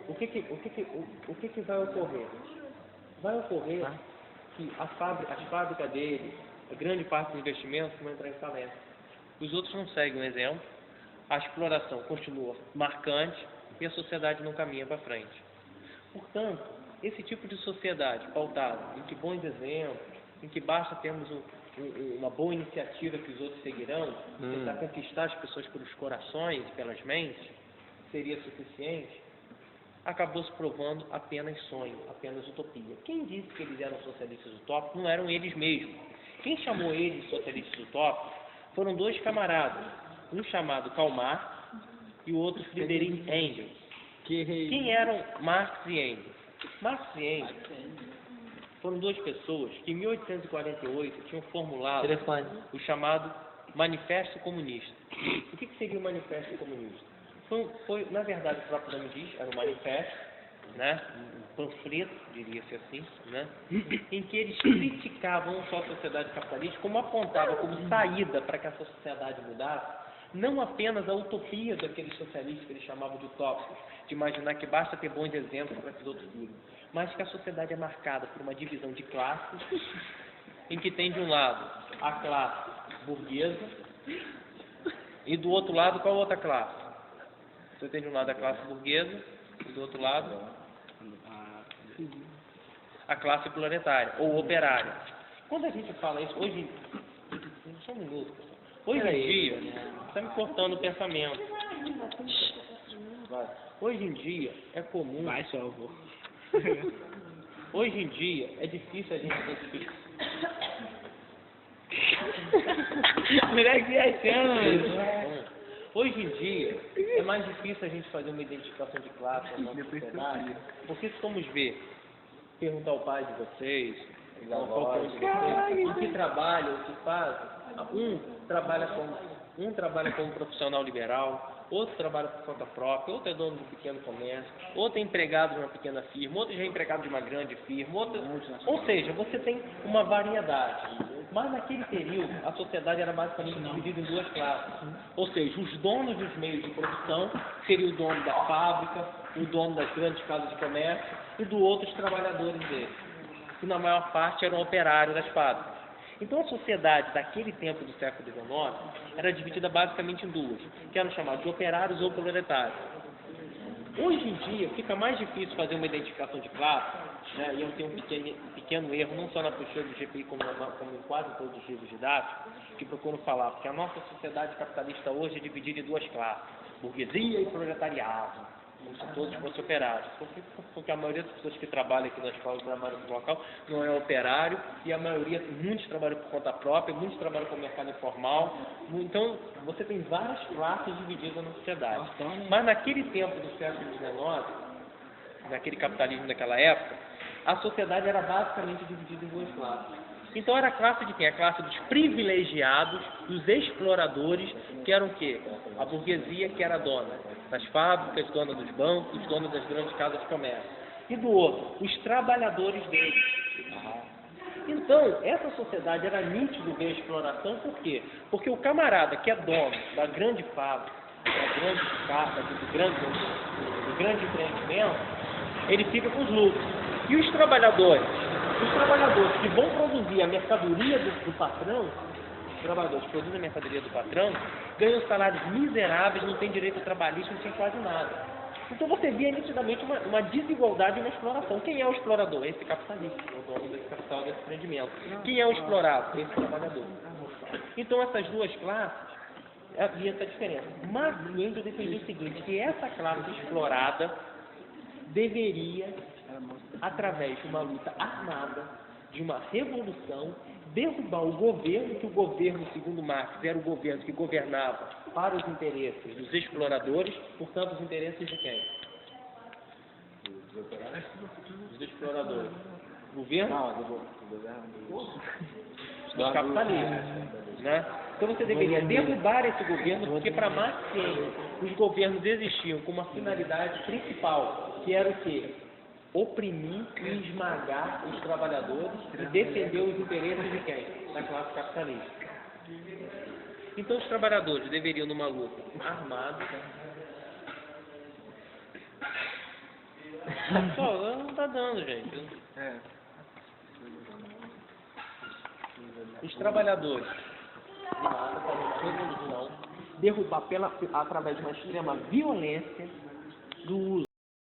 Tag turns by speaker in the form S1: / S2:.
S1: o que vai ocorrer? Vai ocorrer que as fábricas dele, a grande parte dos investimentos vão entrar em falência. Os outros não seguem o exemplo, a exploração continua marcante e a sociedade não caminha para frente. Portanto, esse tipo de sociedade pautada em que bons exemplos, em que basta termos uma boa iniciativa que os outros seguirão, tentar conquistar as pessoas pelos corações e pelas mentes, seria suficiente, acabou se provando apenas sonho, apenas utopia. Quem disse que eles eram socialistas utópicos não eram eles mesmos. Quem chamou eles de socialistas utópicos foram dois camaradas, um chamado Karl Marx e o outro Friedrich Engels. Quem eram Marx e Engels? Marx e Engels foram duas pessoas que em 1848 tinham formulado o chamado Manifesto Comunista. O que seria o Manifesto Comunista? Foi, na verdade, o próprio nome diz, era um manifesto, né? Um panfleto, diria-se assim, né? Em que eles criticavam não só a sociedade capitalista, como apontavam como saída para que essa sociedade mudasse, não apenas a utopia daqueles socialistas que eles chamavam de utópicos, de imaginar que basta ter bons exemplos para que os outros sigam, mas que a sociedade é marcada por uma divisão de classes, em que tem de um lado a classe burguesa e do outro lado qual outra classe? Você tem de um lado a classe burguesa e do outro lado a classe proletária ou operária. Quando a gente fala isso, hoje só um minuto, hoje em dia, está me cortando o pensamento. Hoje em dia é comum.
S2: Vai, seu avô.
S1: Hoje em dia é difícil a gente identificar.
S2: Moleque viajando.
S1: Hoje em dia é mais difícil a gente fazer uma identificação de classe na nossa sociedade, porque se formos ver, perguntar ao pai de vocês, o que trabalha, o que faz, um trabalha como profissional liberal, outro trabalha por conta própria, outro é dono de um pequeno comércio, outro é empregado de uma pequena firma, outro já é empregado de uma grande firma, ou seja, você tem uma variedade. Mas naquele período, a sociedade era basicamente dividida em duas classes. Ou seja, os donos dos meios de produção seriam o dono da fábrica, o dono das grandes casas de comércio, e do outro os trabalhadores deles, que na maior parte eram operários das fábricas. Então a sociedade daquele tempo do século XIX era dividida basicamente em duas, que eram chamados de operários ou proletários. Hoje em dia fica mais difícil fazer uma identificação de classe, né? E eu tenho um pequeno erro, não só na postura do GPI, como em quase todos os livros didáticos, que procuram falar, porque a nossa sociedade capitalista hoje é dividida em duas classes, burguesia e proletariado, como se todos fossem operários, porque a maioria das pessoas que trabalham aqui na escola, trabalham no local, não é operário, e a maioria, muitos trabalham por conta própria, muitos trabalham com o mercado informal. Então você tem várias classes divididas na sociedade. Mas naquele tempo do século XIX, naquele capitalismo daquela época, a sociedade era basicamente dividida em duas classes. Então era a classe de quem? A classe dos privilegiados, dos exploradores, que eram o quê? A burguesia, que era dona das fábricas, dona dos bancos, dona das grandes casas de comércio. E do outro, os trabalhadores deles. Então, essa sociedade era nítido ver a exploração, por quê? Porque o camarada que é dono da grande fábrica, da grande casa, do grande empreendimento, ele fica com os lucros. E os trabalhadores que vão produzir a mercadoria do patrão, os trabalhadores que produzem a mercadoria do patrão, ganham salários miseráveis, não têm direito trabalhista, não tem quase nada. Então você via nitidamente uma desigualdade e uma exploração. Quem é o explorador? Esse capitalista, o dono desse capital, desse empreendimento. Quem é o explorado? Esse trabalhador. Então essas duas classes, havia essa diferença. Mas o Engels defendia o seguinte, que essa classe explorada deveria, através de uma luta armada, de uma revolução, derrubar o governo, que o governo, segundo Marx, era o governo que governava para os interesses dos exploradores, portanto, os interesses de quem? Dos exploradores. Governo? Dos capitalistas. Né? Então você deveria derrubar esse governo, porque para Marx e Engels, os governos existiam com uma finalidade principal, que era o quê? Oprimir e esmagar os trabalhadores e defender os interesses de quem? Da classe capitalista. Então os trabalhadores deveriam, numa luta armada, Só, não tá dando, gente. Os trabalhadores. Não.
S2: Derrubar através de uma extrema violência do uso